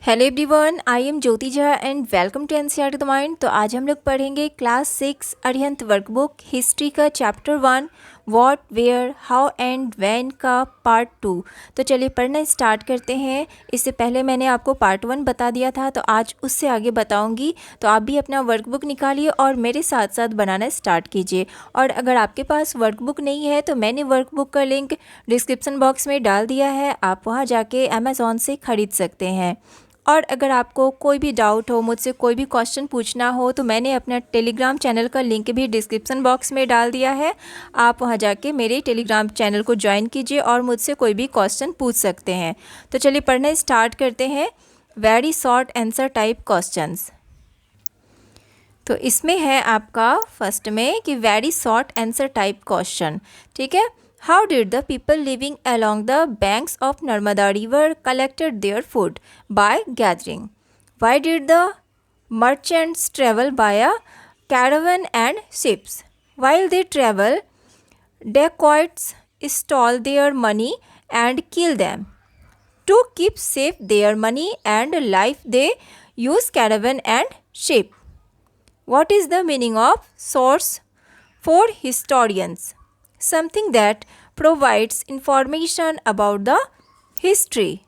Hello everyone, I am Jyoti Jha and welcome to NCERT the mind. तो आज हम लोग पढ़ेंगे क्लास 6 अरिहंत वर्कबुक हिस्ट्री का chapter 1 what where how and when का पार्ट 2। तो चलिए पढ़ना स्टार्ट करते हैं। इससे पहले मैंने आपको पार्ट 1 बता दिया था, तो आज उससे आगे बताऊंगी। तो आप भी अपना वर्कबुक निकालिए और मेरे साथ साथ बनाना स्टार्ट कीजिए। और अगर आपके पास वर्कबुक नहीं है तो मैंने वर्कबुक का लिंक डिस्क्रिप्शन बॉक्स में डाल दिया है, आप वहाँ जाके अमेज़ॉन से ख़रीद सकते हैं। और अगर आपको कोई भी डाउट हो, मुझसे कोई भी क्वेश्चन पूछना हो, तो मैंने अपना टेलीग्राम चैनल का लिंक भी डिस्क्रिप्शन बॉक्स में डाल दिया है। आप वहां जाके मेरे टेलीग्राम चैनल को ज्वाइन कीजिए और मुझसे कोई भी क्वेश्चन पूछ सकते हैं। तो चलिए पढ़ना स्टार्ट करते हैं। Very short answer type questions. तो इसमें है आपका फर्स्ट में कि very short answer type question, ठीक है। How did the people living along the banks of Narmada river collected their food? By gathering. Why did the merchants travel by a caravan and ships? While they travel, dacoits stole their money and kill them. To keep safe their money and life, they use caravan and ship. What is the meaning of source for historians? Something that provides information about the history.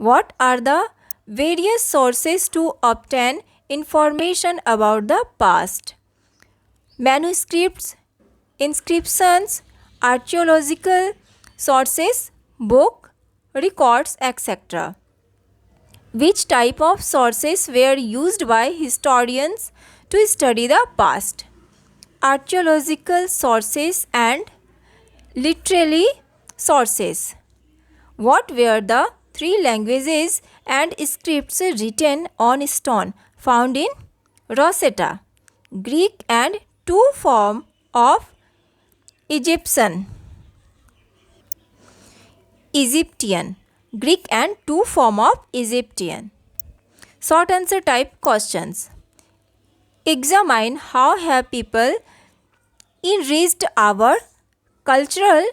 What are the various sources to obtain information about the past? Manuscripts, inscriptions, archaeological sources, book, records, etc. Which type of sources were used by historians to study the past? Archaeological sources and literary sources. What were the three languages and scripts written on stone found in Rosetta? Greek and two forms of Egyptian. Greek and two forms of Egyptian. Short answer type questions. Examine how have people enriched our cultural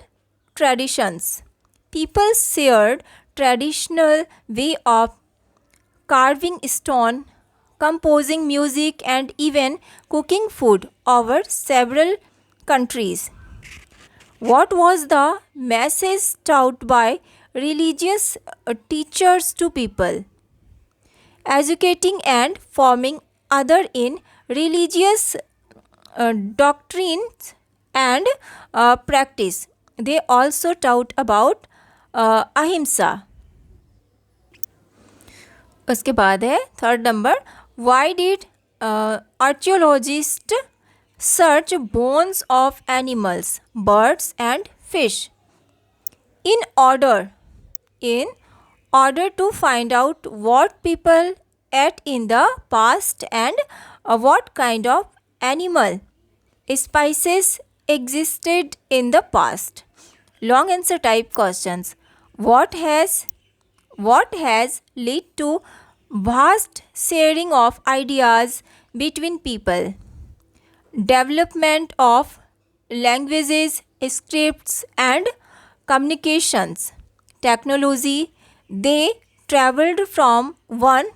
traditions. People shared traditional way of carving stone, composing music and even cooking food over several countries. What was the message taught by religious teachers to people? Educating and forming other in religious doctrines and practice. They also taught about ahimsa. उसके बाद है third number, why did archaeologists search bones of animals, birds and fish? In order to find out what people ate in the past and what kind of animal species existed in the past. Long answer type questions. What has led to vast sharing of ideas between people? Development of languages, scripts and communications. Technology. They traveled from one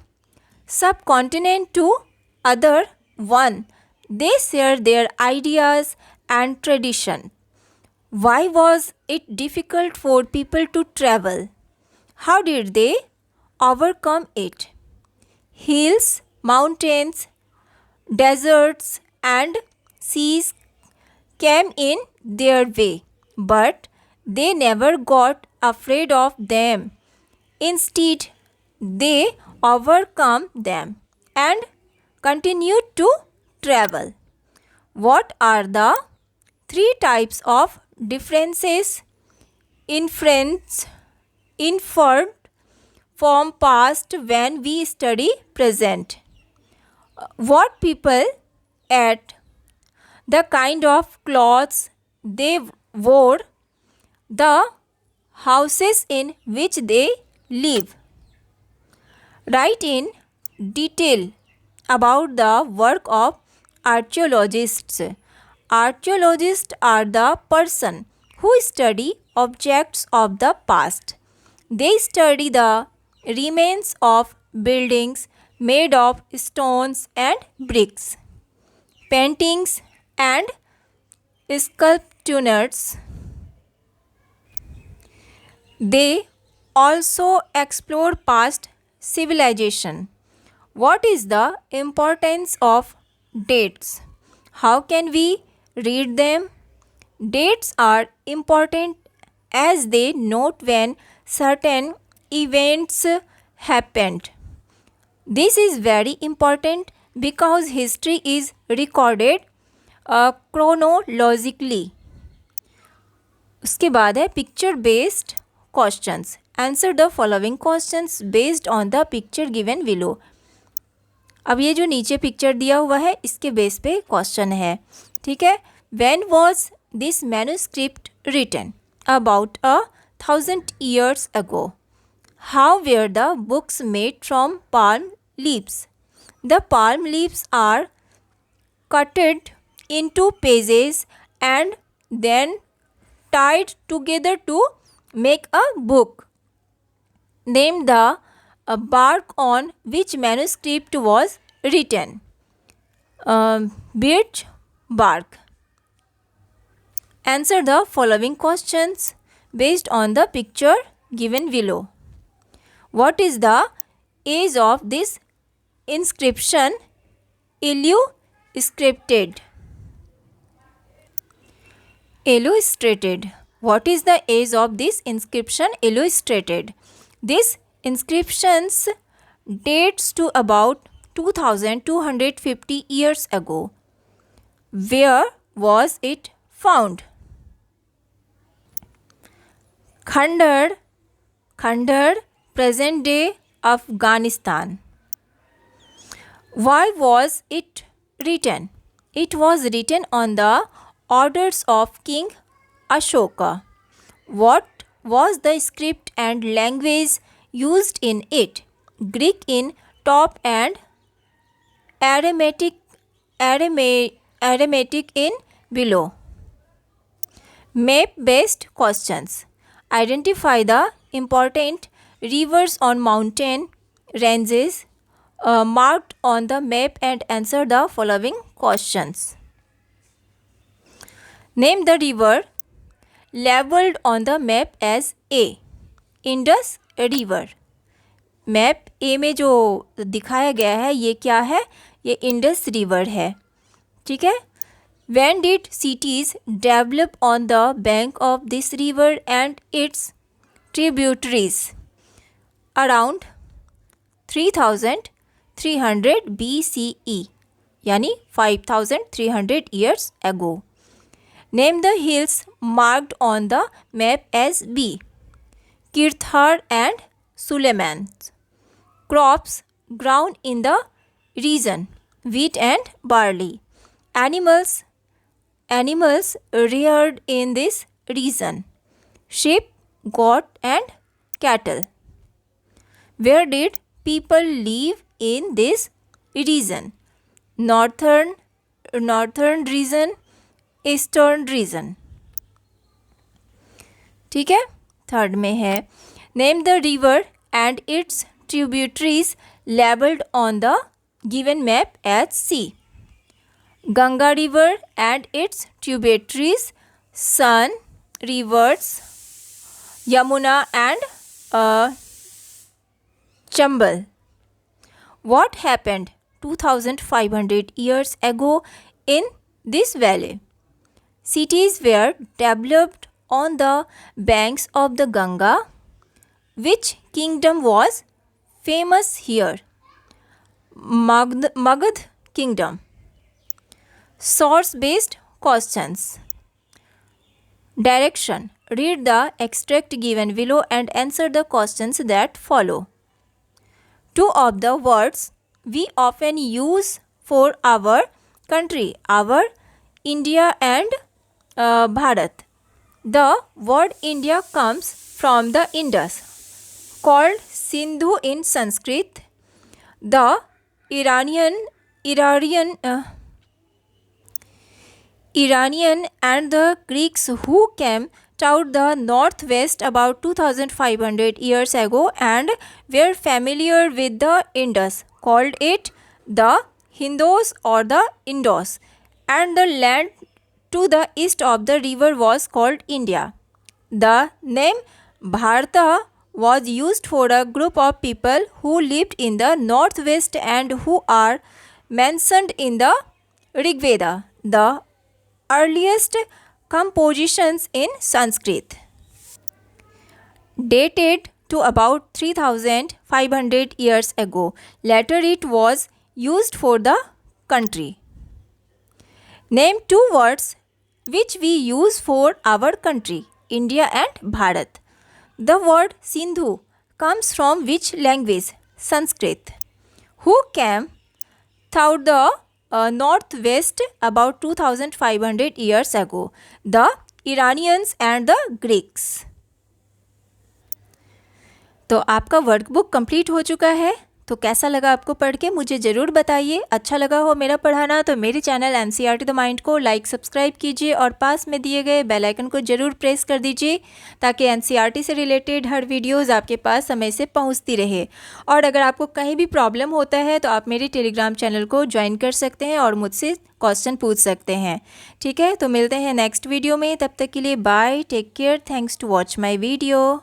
subcontinent to other one. They shared their ideas and tradition. Why was it difficult for people to travel? How did they overcome it? Hills, mountains, deserts and seas came in their way, but they never got afraid of them. Instead, they overcome them and continued to travel. What are the three types of differences inferred from past when we study present? What people ate, the kind of clothes they wore, the houses in which they live. Write in detail about the work of archaeologists. Archaeologists are the person who study objects of the past. They study the remains of buildings made of stones and bricks, paintings and sculptures. They also explore past civilization. What is the importance of dates? How can we read them? Dates are important as they note when certain events happened. This is very important because history is recorded chronologically. उसके बाद है picture based questions. Answer the following questions based on the picture given below. अब ये जो नीचे picture दिया हुआ है इसके बेस पे क्वेश्चन है. ठीक है. When was this manuscript written? About 1000 years ago. How were the books made from palm leaves? The palm leaves are cutted into pages and then tied together to make a book. Name the bark on which manuscript was written. Birch bark. Answer the following questions based on the picture given below. What is the age of this inscription? Illustrated. Illustrated. What is the age of this inscription? Illustrated. This inscriptions dates to about 2250 years ago. Where was it found? Khandar, present day Afghanistan. Why was it written? It was written on the orders of King Ashoka. What was the script and language used in it? Greek in top and Aramaic in below. Map-based questions. Identify the important rivers on mountain ranges marked on the map and answer the following questions. Name the river labeled on the map as A. Indus River. Map A में जो दिखाया गया है ये क्या है? ये Indus river है. ठीक है. When did cities develop on the bank of this river and its tributaries? Around 3300 BCE, यानी 5300 years ago. Name the hills marked on the map as B. Kirthar and Suleiman. Crops grown in the region, wheat and barley. Animals reared in this region, sheep, goat and cattle. Where did people live in this region? Northern region, eastern region. ठीक है. Third में है name the river and its tributaries labeled on the given map as C. Ganga River and its tributaries, Son rivers, Yamuna and Chambal. What happened 2500 years ago in this valley? Cities were developed on the banks of the Ganga. Which kingdom was famous here? Magad Kingdom. Source-based questions. Direction. Read the extract given below and answer the questions that follow. Two of the words we often use for our country, our India and Bharat. The word India comes from the Indus, called Sindhu in Sanskrit. The Iranian and the Greeks who came toured the northwest about 2500 years ago and were familiar with the Indus, called it the Hindos or the Indos, and the land to the east of the river was called India. The name Bharata was used for a group of people who lived in the northwest and who are mentioned in the Rig Veda, the earliest compositions in Sanskrit. Dated to about 3500 years ago. Later it was used for the country. Name two words which we use for our country, India and Bharat. The word Sindhu comes from which language? Sanskrit. Who came through the northwest about 2500 years ago? The Iranians and the Greeks. तो आपका workbook complete हो चुका है। तो कैसा लगा आपको पढ़ के मुझे ज़रूर बताइए। अच्छा लगा हो मेरा पढ़ाना तो मेरे चैनल NCERT द माइंड को लाइक सब्सक्राइब कीजिए और पास में दिए गए बेल आइकन को ज़रूर प्रेस कर दीजिए ताकि NCERT से रिलेटेड हर वीडियोज़ आपके पास समय से पहुंचती रहे। और अगर आपको कहीं भी प्रॉब्लम होता है तो आप मेरे टेलीग्राम चैनल को ज्वाइन कर सकते हैं और मुझसे क्वेश्चन पूछ सकते हैं। ठीक है, तो मिलते हैं नेक्स्ट वीडियो में। तब तक के लिए bye, take care, thanks to watch my video.